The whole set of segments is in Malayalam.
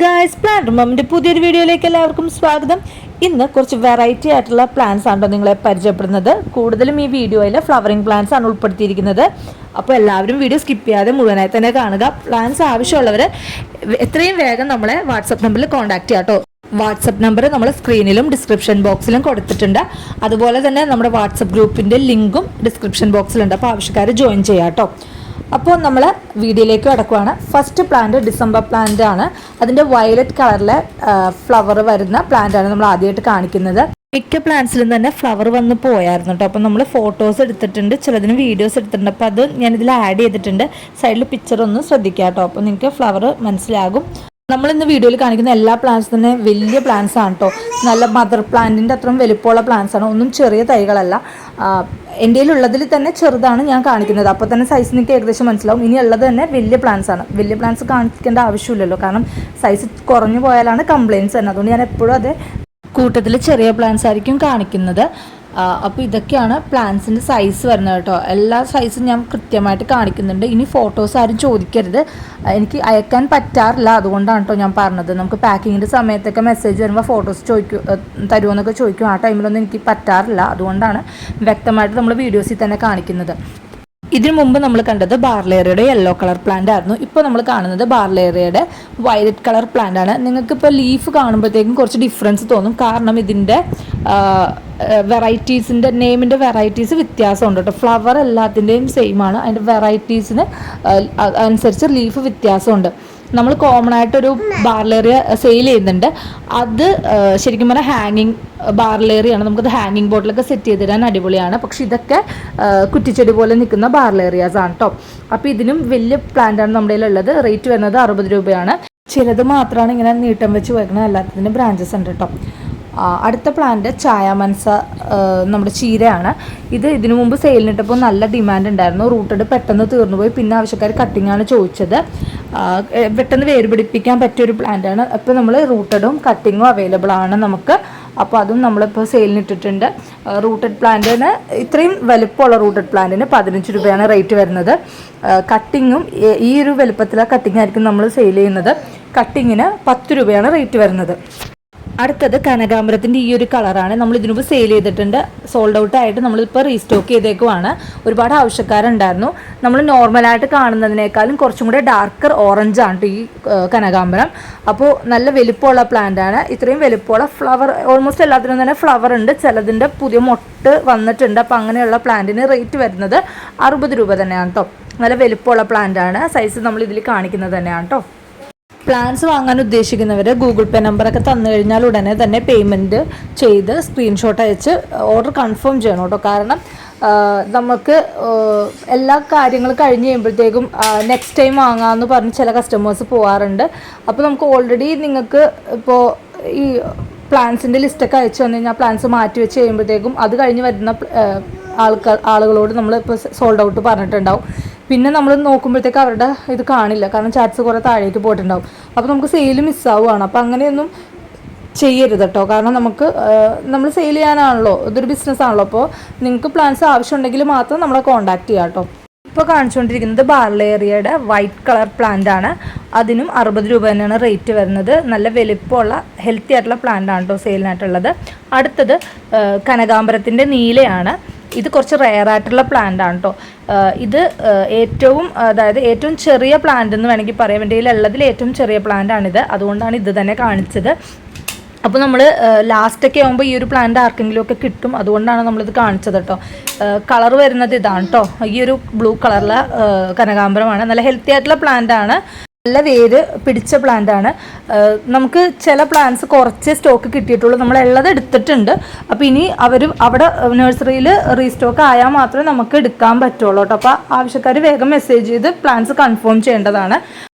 ഗായ്സ്, പ്ലാന്റ് മമ്മിൻ്റെ പുതിയൊരു വീഡിയോയിലേക്ക് എല്ലാവർക്കും സ്വാഗതം. ഇന്ന് കുറച്ച് വെറൈറ്റി ആയിട്ടുള്ള പ്ലാന്റ്സ് ആണോ നിങ്ങളെ പരിചയപ്പെടുന്നത്. കൂടുതലും ഈ വീഡിയോയിൽ ഫ്ലവറിങ് പ്ലാന്റ്സ് ആണ് ഉൾപ്പെടുത്തിയിരിക്കുന്നത്. അപ്പോൾ എല്ലാവരും വീഡിയോ സ്കിപ്പ് ചെയ്യാതെ മുഴുവനായി തന്നെ കാണുക. പ്ലാന്റ്സ് ആവശ്യമുള്ളവർ എത്രയും വേഗം നമ്മളെ വാട്സപ്പ് നമ്പറിൽ കോൺടാക്ട് ചെയ്യാം കേട്ടോ. വാട്സപ്പ് നമ്പർ നമ്മൾ സ്ക്രീനിലും ഡിസ്ക്രിപ്ഷൻ ബോക്സിലും കൊടുത്തിട്ടുണ്ട്. അതുപോലെ തന്നെ നമ്മുടെ വാട്സപ്പ് ഗ്രൂപ്പിൻ്റെ ലിങ്കും ഡിസ്ക്രിപ്ഷൻ ബോക്സിലുണ്ട്. അപ്പോൾ ആവശ്യക്കാർ ജോയിൻ ചെയ്യാം കേട്ടോ. അപ്പോൾ നമ്മൾ വീഡിയോയിലേക്ക് കടക്കുവാണ്. ഫസ്റ്റ് പ്ലാന്റ് ഡിസംബർ പ്ലാന്റ് ആണ്. അതിൻ്റെ വയലറ്റ് കളറിലെ ഫ്ലവർ വരുന്ന പ്ലാന്റ് ആണ് നമ്മൾ ആദ്യമായിട്ട് കാണിക്കുന്നത്. മിക്ക പ്ലാന്റ്സിലും തന്നെ ഫ്ലവർ വന്ന് പോയായിരുന്നു കേട്ടോ. അപ്പോൾ നമ്മൾ ഫോട്ടോസ് എടുത്തിട്ടുണ്ട്, ചിലതിന് വീഡിയോസ് എടുത്തിട്ടുണ്ട്. അപ്പോൾ അത് ഞാനിതിൽ ആഡ് ചെയ്തിട്ടുണ്ട്. സൈഡിൽ പിക്ചർ ഒന്ന് ശ്രദ്ധിക്കുക കേട്ടോ. അപ്പോൾ നിങ്ങൾക്ക് ഫ്ലവർ മനസ്സിലാകും. നമ്മളിന്ന് വീഡിയോയിൽ കാണിക്കുന്ന എല്ലാ പ്ലാന്റ്സ് തന്നെ വലിയ പ്ലാന്റ്സ് ആണ് കേട്ടോ. നല്ല മദർ പ്ലാന്റിൻ്റെ അത്രയും വലിപ്പമുള്ള പ്ലാന്റ്സ് ആണ്. ഒന്നും ചെറിയ തൈകളല്ല. എൻ്റെ ഉള്ളതിൽ തന്നെ ചെറുതാണ് ഞാൻ കാണിക്കുന്നത്. അപ്പോൾ തന്നെ സൈസ് നിങ്ങൾക്ക് ഏകദേശം മനസ്സിലാവും. ഇനി ഉള്ളത് തന്നെ വലിയ പ്ലാന്റ്സ് ആണ്. വലിയ പ്ലാന്റ്സ് കാണിക്കേണ്ട ആവശ്യമില്ലല്ലോ, കാരണം സൈസ് കുറഞ്ഞു പോയാലാണ് കംപ്ലയിൻറ്റ്സ് തന്നെ. അതുകൊണ്ട് ഞാൻ എപ്പോഴും അത് കൂട്ടത്തിൽ ചെറിയ പ്ലാന്റ്സ് ആയിരിക്കും കാണിക്കുന്നത്. അപ്പോൾ ഇതൊക്കെയാണ് പ്ലാന്റ്സിൻ്റെ സൈസ് വരുന്നത് കേട്ടോ. എല്ലാ സൈസും ഞാൻ കൃത്യമായിട്ട് കാണിക്കുന്നുണ്ട്. ഇനി ഫോട്ടോസ് ആരും ചോദിക്കരുത്, എനിക്ക് അയക്കാൻ പറ്റാറില്ല. അതുകൊണ്ടാണ് കേട്ടോ ഞാൻ പറഞ്ഞത്. നമുക്ക് പാക്കിങ്ങിൻ്റെ സമയത്തൊക്കെ മെസ്സേജ് വരുമ്പോൾ ഫോട്ടോസ് തരുമോ എന്നൊക്കെ ചോദിക്കും. ആ ടൈമിലൊന്നും എനിക്ക് പറ്റാറില്ല. അതുകൊണ്ടാണ് വ്യക്തമായിട്ട് നമ്മൾ വീഡിയോസിൽ തന്നെ കാണിക്കുന്നത്. ഇതിനു മുമ്പ് നമ്മൾ കണ്ടത് ബാർലേറിയയുടെ യെല്ലോ കളർ പ്ലാന്റ് ആയിരുന്നു. ഇപ്പോൾ നമ്മൾ കാണുന്നത് ബാർലേറിയയുടെ വയലറ്റ് കളർ പ്ലാന്റ് ആണ്. നിങ്ങൾക്കിപ്പോൾ ലീഫ് കാണുമ്പോഴത്തേക്കും കുറച്ച് ഡിഫറൻസ് തോന്നും, കാരണം ഇതിൻ്റെ വെറൈറ്റീസിൻ്റെ നെയിമിൻ്റെ വെറൈറ്റീസ് വ്യത്യാസമുണ്ട് കേട്ടോ. ഫ്ലവർ എല്ലാത്തിൻ്റെയും സെയിം ആണ്, അതിൻ്റെ വെറൈറ്റീസിന് അനുസരിച്ച് ലീഫ് വ്യത്യാസമുണ്ട്. നമ്മൾ കോമൺ ആയിട്ടൊരു ബാർലേറിയ സെയിൽ ചെയ്യുന്നുണ്ട്. അത് ശരിക്കും പറഞ്ഞാൽ ഹാങ്ങിങ് ബാർലേറിയാണ്. നമുക്കത് ഹാങ്ങിങ് ബോട്ടിലൊക്കെ സെറ്റ് ചെയ്തിടാൻ അടിപൊളിയാണ്. പക്ഷെ ഇതൊക്കെ കുറ്റിച്ചെടി പോലെ നിൽക്കുന്ന ബാർലേറിയാസ് ആണ് കേട്ടോ. അപ്പോൾ ഇതിനും വലിയ പ്ലാന്റാണ് നമ്മുടെ കയ്യിലുള്ളത്. റേറ്റ് വരുന്നത് 60 രൂപയാണ്. ചിലത് മാത്രമാണ് ഇങ്ങനെ നീട്ടം വെച്ച് വയ്ക്കുന്നത്, എല്ലാത്തിനും ബ്രാഞ്ചസ് ഉണ്ട് കേട്ടോ. അടുത്ത പ്ലാന്റ് ചായാമൻസ, നമ്മുടെ ചീരയാണ്. ഇതിനു മുമ്പ് സെയിലിനിട്ടപ്പോൾ നല്ല ഡിമാൻഡ് ഉണ്ടായിരുന്നു. റൂട്ടഡ് പെട്ടെന്ന് തീർന്നു പോയി. പിന്നെ ആവശ്യക്കാർ കട്ടിങ്ങാണ് ചോദിച്ചത്. പെട്ടെന്ന് വേർപിടിപ്പിക്കാൻ പറ്റിയൊരു പ്ലാന്റാണ്. അപ്പോൾ നമ്മൾ റൂട്ടഡും കട്ടിങ്ങും അവൈലബിൾ ആണ് നമുക്ക്. അപ്പോൾ അതും നമ്മളിപ്പോൾ സെയിലിനിട്ടിട്ടുണ്ട്. റൂട്ടഡ് പ്ലാന്റിന്, ഇത്രയും വലുപ്പമുള്ള റൂട്ടഡ് പ്ലാന്റിന് 15 രൂപയാണ് റേറ്റ് വരുന്നത്. കട്ടിങ്ങും ഈ ഒരു വലുപ്പത്തിലെ കട്ടിങ് ആയിരിക്കും നമ്മൾ സെയിൽ ചെയ്യുന്നത്. കട്ടിങ്ങിന് 10 രൂപയാണ് റേറ്റ് വരുന്നത്. അടുത്തത് കനകാംബരത്തിൻ്റെ ഈ ഒരു കളറാണ്. നമ്മൾ ഇതിനുമ്പ് സെയിൽ ചെയ്തിട്ടുണ്ട്. സോൾഡ് ഔട്ട് ആയിട്ട് നമ്മളിപ്പോൾ റീസ്റ്റോക്ക് ചെയ്തേക്കുവാണ്. ഒരുപാട് ആവശ്യക്കാരുണ്ടായിരുന്നു. നമ്മൾ നോർമലായിട്ട് കാണുന്നതിനേക്കാളും കുറച്ചും കൂടെ ഡാർക്കർ ഓറഞ്ച് ആണ് ഈ കനകാംബരം. അപ്പോൾ നല്ല വലിപ്പമുള്ള പ്ലാന്റ് ആണ്. ഇത്രയും വലിപ്പമുള്ള ഫ്ലവർ ഓൾമോസ്റ്റ് എല്ലാത്തിനും തന്നെ ഫ്ലവർ ഉണ്ട്. ചിലതിൻ്റെ പുതിയ മൊട്ട് വന്നിട്ടുണ്ട്. അപ്പോൾ അങ്ങനെയുള്ള പ്ലാന്റിന് റേറ്റ് വരുന്നത് 60 രൂപ തന്നെയാണ് കേട്ടോ. നല്ല വലിപ്പമുള്ള പ്ലാന്റ് ആണ്. സൈസ് നമ്മൾ ഇതിൽ കാണിക്കുന്നത് തന്നെയാണ് കേട്ടോ. പ്ലാൻസ് വാങ്ങാൻ ഉദ്ദേശിക്കുന്നവർ ഗൂഗിൾ പേ നമ്പറൊക്കെ തന്നു കഴിഞ്ഞാൽ ഉടനെ തന്നെ പേയ്മെൻറ്റ് ചെയ്ത് സ്ക്രീൻഷോട്ട് അയച്ച് ഓർഡർ കൺഫേം ചെയ്യണം കേട്ടോ. കാരണം നമുക്ക് എല്ലാ കാര്യങ്ങളും കഴിഞ്ഞ് കഴിയുമ്പോഴത്തേക്കും നെക്സ്റ്റ് ടൈം വാങ്ങാമെന്ന് പറഞ്ഞ് ചില കസ്റ്റമേഴ്സ് പോകാറുണ്ട്. അപ്പോൾ നമുക്ക് ഓൾറെഡി നിങ്ങൾക്ക് ഇപ്പോൾ ഈ പ്ലാൻസിൻ്റെ ലിസ്റ്റൊക്കെ അയച്ചു വന്നു കഴിഞ്ഞാൽ പ്ലാൻസ് മാറ്റി വെച്ച് കഴിയുമ്പോഴത്തേക്കും അത് കഴിഞ്ഞ് വരുന്ന ആളുകളോട് നമ്മൾ ഇപ്പോൾ സോൾഡ് ഔട്ട് പറഞ്ഞിട്ടുണ്ടാവും. പിന്നെ നമ്മൾ നോക്കുമ്പോഴത്തേക്ക് അവരുടെ ഇത് കാണില്ല, കാരണം ചാറ്റ്സ് കുറേ താഴേക്ക് പോയിട്ടുണ്ടാവും. അപ്പോൾ നമുക്ക് സെയിൽ മിസ്സാവുകയാണ്. അപ്പോൾ അങ്ങനെയൊന്നും ചെയ്യരുത് കേട്ടോ. കാരണം നമ്മൾ സെയിൽ ചെയ്യാനാണല്ലോ, ഇതൊരു ബിസിനസ് ആണല്ലോ. അപ്പോൾ നിങ്ങൾക്ക് പ്ലാൻസ് ആവശ്യമുണ്ടെങ്കിൽ മാത്രം നമ്മളെ കോൺടാക്ട് ചെയ്യാം കേട്ടോ. ഇപ്പോൾ കാണിച്ചുകൊണ്ടിരിക്കുന്നത് ബാർലേറിയയുടെ വൈറ്റ് കളർ പ്ലാന്റ് ആണ്. അതിനും 60 രൂപ തന്നെയാണ് റേറ്റ് വരുന്നത്. നല്ല വലിപ്പമുള്ള ഹെൽത്തി ആയിട്ടുള്ള പ്ലാന്റ് ആണ് കേട്ടോ സെയിലിനായിട്ടുള്ളത്. അടുത്തത് കനകാംബരത്തിൻ്റെ നീലയാണ്. ഇത് കുറച്ച് റെയർ ആയിട്ടുള്ള പ്ലാന്റ് ആണ് കേട്ടോ. ഇത് ഏറ്റവും ചെറിയ പ്ലാന്റ് എന്ന് വേണമെങ്കിൽ പറയാം. എൻ്റെ കയ്യിലുള്ളതിൽ ഏറ്റവും ചെറിയ പ്ലാന്റ് ആണിത്. അതുകൊണ്ടാണ് ഇത് തന്നെ കാണിച്ചത്. അപ്പോൾ നമ്മൾ ലാസ്റ്റൊക്കെ ആകുമ്പോൾ ഈ ഒരു പ്ലാന്റ് ആർക്കെങ്കിലും ഒക്കെ കിട്ടും. അതുകൊണ്ടാണ് നമ്മളിത് കാണിച്ചത് കേട്ടോ. കളർ വരുന്നത് ഇതാണ് കേട്ടോ. ഈ ഒരു ബ്ലൂ കളറിലെ കനകാംബരമാണ്. നല്ല ഹെൽത്തി ആയിട്ടുള്ള പ്ലാന്റ് ആണ്. നല്ല വേര് പിടിച്ച പ്ലാന്റ് ആണ്. നമുക്ക് ചില പ്ലാന്റ്സ് കുറച്ച് സ്റ്റോക്ക് കിട്ടിയിട്ടുള്ളൂ. നമ്മളുള്ളത് എടുത്തിട്ടുണ്ട്. അപ്പോൾ ഇനി അവിടെ നഴ്സറിയിൽ റീസ്റ്റോക്ക് ആയാൽ മാത്രമേ നമുക്ക് എടുക്കാൻ പറ്റുള്ളൂ കേട്ടോ. അപ്പോൾ ആവശ്യക്കാർ വേഗം മെസ്സേജ് ചെയ്ത് പ്ലാന്റ്സ് കൺഫേം ചെയ്യേണ്ടതാണ്.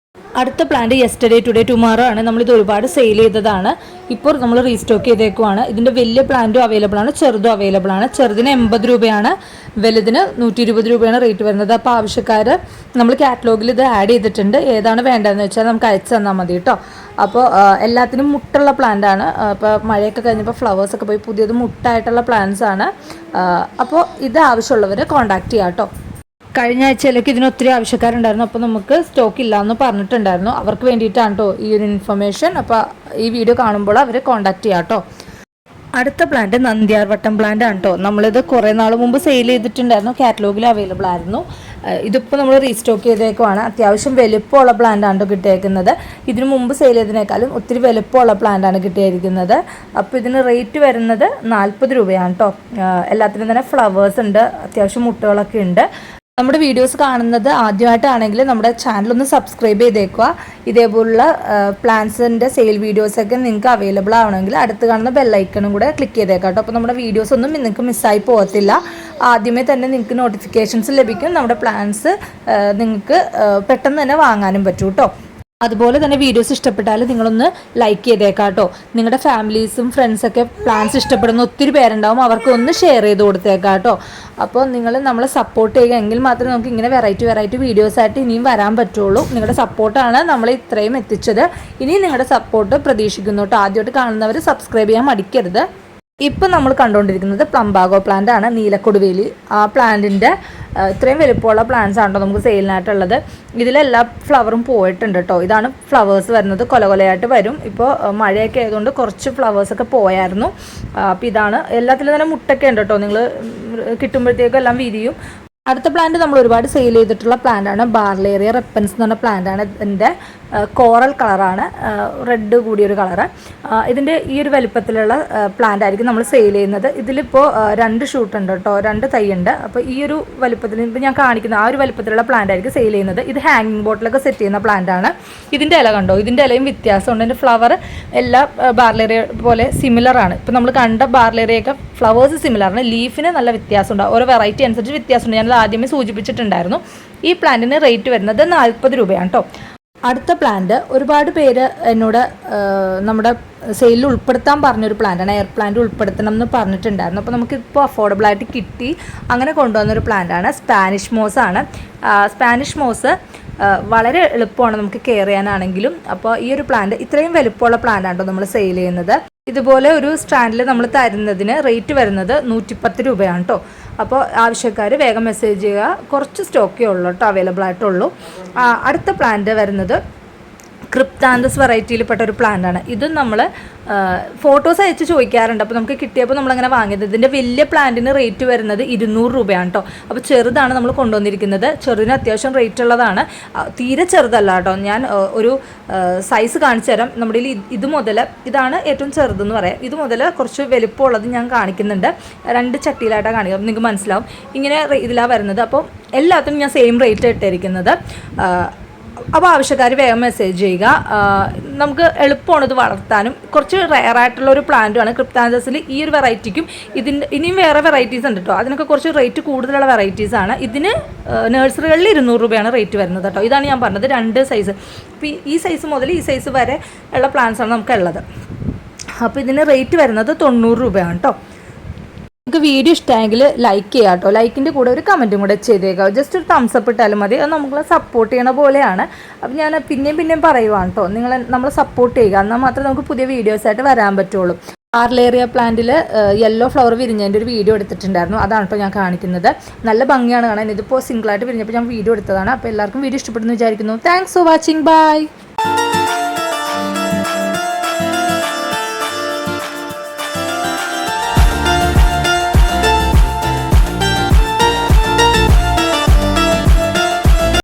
അടുത്ത പ്ലാന്റ് യെസ്റ്റർഡേ ടുഡേ ടുമാറോ ആണ്. നമ്മളിത് ഒരുപാട് സെയിൽ ചെയ്തതാണ്. ഇപ്പോൾ നമ്മൾ റീസ്റ്റോക്ക് ചെയ്തേക്കുവാണ്. ഇതിൻ്റെ വലിയ പ്ലാന്റും അവൈലബിൾ ആണ്, ചെറുതും അവൈലബിൾ ആണ്. ചെറുതിന് 80 രൂപയാണ്, വലുതിന് 120 രൂപയാണ് റേറ്റ് വരുന്നത്. അപ്പോൾ ആവശ്യക്കാർ നമ്മൾ കാറ്റലോഗിൽ ഇത് ആഡ് ചെയ്തിട്ടുണ്ട്. ഏതാണ് വേണ്ടതെന്ന് വെച്ചാൽ നമുക്ക് അയച്ചു തന്നാൽ മതി കേട്ടോ. അപ്പോൾ എല്ലാത്തിനും മുട്ടുള്ള പ്ലാന്റ് ആണ്. അപ്പോൾ മഴയൊക്കെ കഴിഞ്ഞപ്പോൾ ഫ്ലവേഴ്സൊക്കെ പോയി പുതിയത് മുട്ടായിട്ടുള്ള പ്ലാന്റ്സ് ആണ്. അപ്പോൾ ഇത് ആവശ്യമുള്ളവർ കോൺടാക്ട് ചെയ്യാം കേട്ടോ. കഴിഞ്ഞ ആഴ്ചയിലേക്ക് ഇതിന് ഒത്തിരി ആവശ്യക്കാരുണ്ടായിരുന്നു. അപ്പോൾ നമുക്ക് സ്റ്റോക്ക് ഇല്ലയെന്ന് പറഞ്ഞിട്ടുണ്ടായിരുന്നു. അവർക്ക് വേണ്ടിയിട്ടാണ് കേട്ടോ ഈ ഒരു ഇൻഫർമേഷൻ. അപ്പോൾ ഈ വീഡിയോ കാണുമ്പോൾ അവർ കോൺടാക്ട് ചെയ്യാം കേട്ടോ. അടുത്ത പ്ലാന്റ് നന്ദ്യാർവട്ടം പ്ലാന്റ് ആണ് കേട്ടോ. നമ്മളിത് കുറേ നാൾ മുമ്പ് സെയിൽ ചെയ്തിട്ടുണ്ടായിരുന്നു, കാറ്റലോഗിൽ അവൈലബിൾ ആയിരുന്നു. ഇതിപ്പോൾ നമ്മൾ റീസ്റ്റോക്ക് ചെയ്തേക്കുവാണ്. അത്യാവശ്യം വലുപ്പമുള്ള പ്ലാന്റാണ് കിട്ടിയേക്കുന്നത്. ഇതിനു മുമ്പ് സെയിൽ ചെയ്തതിനേക്കാളും ഒത്തിരി വലുപ്പമുള്ള പ്ലാന്റാണ് കിട്ടിയിരിക്കുന്നത്. അപ്പോൾ ഇതിന് റേറ്റ് വരുന്നത് 40 രൂപയാണ് കേട്ടോ. എല്ലാത്തിനും തന്നെ ഫ്ലവേഴ്സ് ഉണ്ട്, അത്യാവശ്യം മുട്ടുകളൊക്കെ ഉണ്ട്. നമ്മുടെ വീഡിയോസ് കാണുന്നത് ആദ്യമായിട്ടാണെങ്കിൽ നമ്മുടെ ചാനലൊന്ന് സബ്സ്ക്രൈബ് ചെയ്തേക്കുക. ഇതേപോലുള്ള പ്ലാൻസിൻ്റെ സെയിൽ വീഡിയോസൊക്കെ നിങ്ങൾക്ക് അവൈലബിൾ ആവണമെങ്കിൽ അടുത്ത് കാണുന്ന ബെല്ലൈക്കണും കൂടെ ക്ലിക്ക് ചെയ്തേക്കാം കേട്ടോ. അപ്പോൾ നമ്മുടെ വീഡിയോസ് ഒന്നും നിങ്ങൾക്ക് മിസ്സായി പോകത്തില്ല. ആദ്യമേ തന്നെ നിങ്ങൾക്ക് നോട്ടിഫിക്കേഷൻസ് ലഭിക്കും. നമ്മുടെ പ്ലാൻസ് നിങ്ങൾക്ക് പെട്ടെന്ന് തന്നെ വാങ്ങാനും പറ്റും കേട്ടോ. അതുപോലെ തന്നെ വീഡിയോസ് ഇഷ്ടപ്പെട്ടാൽ നിങ്ങളൊന്ന് ലൈക്ക് ചെയ്തേക്കാം കേട്ടോ. നിങ്ങളുടെ ഫാമിലീസും ഫ്രണ്ട്സൊക്കെ പ്ലാൻസ് ഇഷ്ടപ്പെടുന്ന ഒത്തിരി പേരുണ്ടാവും, അവർക്ക് ഒന്ന് ഷെയർ ചെയ്ത് കൊടുത്തേക്കാം കേട്ടോ. അപ്പോൾ നിങ്ങൾ നമ്മളെ സപ്പോർട്ട് ചെയ്യുക, എങ്കിൽ മാത്രമേ നമുക്ക് ഇങ്ങനെ വെറൈറ്റി വീഡിയോസായിട്ട് ഇനിയും വരാൻ പറ്റുള്ളൂ. നിങ്ങളുടെ സപ്പോർട്ടാണ് നമ്മളെ ഇത്രയും എത്തിച്ചത്. ഇനിയും നിങ്ങളുടെ സപ്പോർട്ട് പ്രതീക്ഷിക്കുന്നു കേട്ടോ. ആദ്യമായിട്ട് കാണുന്നവർ സബ്സ്ക്രൈബ് ചെയ്യാൻ മടിക്കരുത്. ഇപ്പം നമ്മൾ കണ്ടുകൊണ്ടിരിക്കുന്നത് പ്ലംബാഗോ പ്ലാന്റ് ആണ്, നീലക്കൊടുവേലി. ആ പ്ലാന്റിൻ്റെ ഇത്രയും വലുപ്പമുള്ള പ്ലാന്റ്സ് ആണോ നമുക്ക് സെയിലിനായിട്ടുള്ളത്. ഇതിലെല്ലാ ഫ്ലവറും പോയിട്ടുണ്ട് കേട്ടോ. ഇതാണ് ഫ്ലവേഴ്സ് വരുന്നത്, കൊലയായിട്ട് വരും. ഇപ്പോൾ മഴയൊക്കെ ആയതുകൊണ്ട് കുറച്ച് ഫ്ലവേഴ്സൊക്കെ പോയായിരുന്നു. അപ്പോൾ ഇതാണ്, എല്ലാത്തിലും തന്നെ മുട്ടൊക്കെ ഉണ്ട് കേട്ടോ. നിങ്ങൾ കിട്ടുമ്പോഴത്തേക്കും എല്ലാം വിരിയും. അടുത്ത പ്ലാന്റ് നമ്മൾ ഒരുപാട് സെയിൽ ചെയ്തിട്ടുള്ള പ്ലാന്റാണ് ബാർലേറിയ റെപ്പൻസ് എന്ന് പറഞ്ഞ പ്ലാന്റാണ്. ഇതിൻ്റെ കോറൽ കളറാണ്, റെഡ് കൂടിയൊരു കളറ്. ഇതിൻ്റെ ഈ ഒരു വലിപ്പത്തിലുള്ള പ്ലാന്റ് ആയിരിക്കും നമ്മൾ സെയിൽ ചെയ്യുന്നത്. ഇതിലിപ്പോൾ 2 ഷൂട്ട് ഉണ്ട് കേട്ടോ, 2 തൈ ഉണ്ട്. അപ്പോൾ ഈ ഒരു വലിപ്പത്തിൽ ഇപ്പോൾ ഞാൻ കാണിക്കുന്ന ആ ഒരു വലിപ്പത്തിലുള്ള പ്ലാന്റ് ആയിരിക്കും സെയിൽ ചെയ്യുന്നത്. ഇത് ഹാങ്ങിങ് ബോട്ടിലൊക്കെ സെറ്റ് ചെയ്യുന്ന പ്ലാന്റാണ്. ഇതിൻ്റെ ഇല കണ്ടോ, ഇതിൻ്റെ ഇലയും വ്യത്യാസമുണ്ട്. ഇതിൻ്റെ ഫ്ലവർ എല്ലാ ബാർലേറിയ പോലെ സിമിലറാണ്. ഇപ്പോൾ നമ്മൾ കണ്ട ബാർലേറിയൊക്കെ ഫ്ലവേഴ്സ് സിമിലറാണ്, ലീഫിന് നല്ല വ്യത്യാസമുണ്ട്. ഓരോ വെറൈറ്റി അനുസരിച്ച് വ്യത്യാസമുണ്ട്. ഞാനത് ആദ്യമേ സൂചിപ്പിച്ചിട്ടുണ്ടായിരുന്നു. ഈ പ്ലാന്റിന് റേറ്റ് വരുന്നത് 40 രൂപയാണ് കേട്ടോ. അടുത്ത പ്ലാന്റ് ഒരുപാട് പേര് എന്നോട് നമ്മുടെ സെയിലിൽ ഉൾപ്പെടുത്താൻ പറഞ്ഞൊരു പ്ലാന്റാണ്. എയർ പ്ലാന്റ് ഉൾപ്പെടുത്തണം എന്ന് പറഞ്ഞിട്ടുണ്ടായിരുന്നു. അപ്പോൾ നമുക്കിപ്പോൾ അഫോർഡബിളായിട്ട് കിട്ടി, അങ്ങനെ കൊണ്ടുവന്നൊരു പ്ലാന്റാണ്. സ്പാനിഷ് മോസ് ആണ്. സ്പാനിഷ് മോസ് വളരെ എളുപ്പമാണ് നമുക്ക് കെയർ ചെയ്യാനാണെങ്കിലും. അപ്പോൾ ഈ ഒരു പ്ലാന്റ് ഇത്രയും വലുപ്പമുള്ള പ്ലാന്റാണ് നമ്മൾ സെയിൽ ചെയ്യുന്നത്. ഇതുപോലെ ഒരു സ്റ്റാൻഡിൽ നമ്മൾ തരുന്നതിന് റേറ്റ് വരുന്നത് 110 രൂപയാണ് കേട്ടോ. അപ്പോൾ ആവശ്യക്കാർ വേഗം മെസ്സേജ് ചെയ്യുക. കുറച്ച് സ്റ്റോക്കേ ഉള്ളൂ കേട്ടോ, അവൈലബിൾ ആയിട്ടുള്ളൂ. അടുത്ത പ്ലാന്റ് വരുന്നത് ക്രിപ്താന്തസ് വെറൈറ്റിയിൽപ്പെട്ട ഒരു പ്ലാന്റാണ്. ഇത് നമ്മൾ ഫോട്ടോസ് അയച്ച് ചോദിക്കാറുണ്ട്. അപ്പോൾ നമുക്ക് കിട്ടിയപ്പോൾ നമ്മളങ്ങനെ വാങ്ങിയത്. ഇതിൻ്റെ വലിയ പ്ലാന്റിന് റേറ്റ് വരുന്നത് 200 രൂപയാണ് കേട്ടോ. അപ്പോൾ ചെറുതാണ് നമ്മൾ കൊണ്ടുവന്നിരിക്കുന്നത്. ചെറുതിന് അത്യാവശ്യം റേറ്റ് ഉള്ളതാണ്, തീരെ ചെറുതല്ല കേട്ടോ. ഞാൻ ഒരു സൈസ് കാണിച്ചു തരാം. നമ്മുടെ ഇത് മുതൽ, ഇതാണ് ഏറ്റവും ചെറുതെന്ന് പറയാം. ഇത് മുതൽ കുറച്ച് വലുപ്പമുള്ളത് ഞാൻ കാണിക്കുന്നുണ്ട്. 2 ചട്ടിയിലായിട്ടാണ് കാണിക്കുക, അപ്പോൾ നിങ്ങൾക്ക് മനസ്സിലാവും. ഇങ്ങനെ ഇതിലാണ് വരുന്നത്. അപ്പോൾ എല്ലാത്തിനും ഞാൻ സെയിം റേറ്റ് ഇട്ടിരിക്കുന്നത്. അപ്പോൾ ആവശ്യക്കാർ വേഗം മെസ്സേജ് ചെയ്യുക. നമുക്ക് എളുപ്പമാണ് ഇത് വളർത്താനും. കുറച്ച് റെയറായിട്ടുള്ള ഒരു പ്ലാന്റുമാണ് ക്രിപ്താന്തസിൽ. ഈ ഒരു വെറൈറ്റിക്കും ഇനിയും വേറെ വെറൈറ്റീസ് ഉണ്ട് കേട്ടോ. അതിനൊക്കെ കുറച്ച് റേറ്റ് കൂടുതലുള്ള വെറൈറ്റീസാണ്. ഇതിന് നഴ്സറികളിൽ 200 രൂപയാണ് റേറ്റ് വരുന്നത് കേട്ടോ. ഇതാണ് ഞാൻ പറഞ്ഞത്, 2 സൈസ്. അപ്പോൾ ഈ സൈസ് മുതൽ ഈ സൈസ് വരെ ഉള്ള പ്ലാന്റ്സാണ് നമുക്കുള്ളത്. അപ്പോൾ ഇതിന് റേറ്റ് വരുന്നത് 90 രൂപയാണ് കേട്ടോ. നിങ്ങൾക്ക് വീഡിയോ ഇഷ്ടമായെങ്കിൽ ലൈക്ക് ചെയ്യുക കേട്ടോ. ലൈക്കിൻ്റെ കൂടെ ഒരു കമൻറ്റും കൂടെ ചെയ്തേക്കുക. ജസ്റ്റ് ഒരു തംസ് അപ്പ് ഇട്ടാലും മതി. അത് നമ്മളെ സപ്പോർട്ട് ചെയ്യണ പോലെയാണ്. അപ്പോൾ ഞാൻ പിന്നെയും പറയുവാണ് കേട്ടോ, നമ്മളെ സപ്പോർട്ട് ചെയ്യുക, എന്നാൽ മാത്രമേ നമുക്ക് പുതിയ വീഡിയോസായിട്ട് വരാൻ പറ്റുള്ളൂ. ബാർലേറിയ പ്ലാന്റിൽ യെല്ലോ ഫ്ലവർ വിരിഞ്ഞതിൻ്റെ ഒരു വീഡിയോ എടുത്തിട്ടുണ്ടായിരുന്നു. അതാണ് ഇപ്പോൾ ഞാൻ കാണിക്കുന്നത്. നല്ല ഭംഗിയാണ് കാണാൻ. ഇതിപ്പോൾ സിംഗിളായിട്ട് വിരിഞ്ഞപ്പോൾ ഞാൻ വീഡിയോ എടുത്തതാണ്. അപ്പോൾ എല്ലാവർക്കും വീഡിയോ ഇഷ്ടപ്പെടുന്നു വിചാരിക്കുന്നു. Thanks for watching. ബൈ.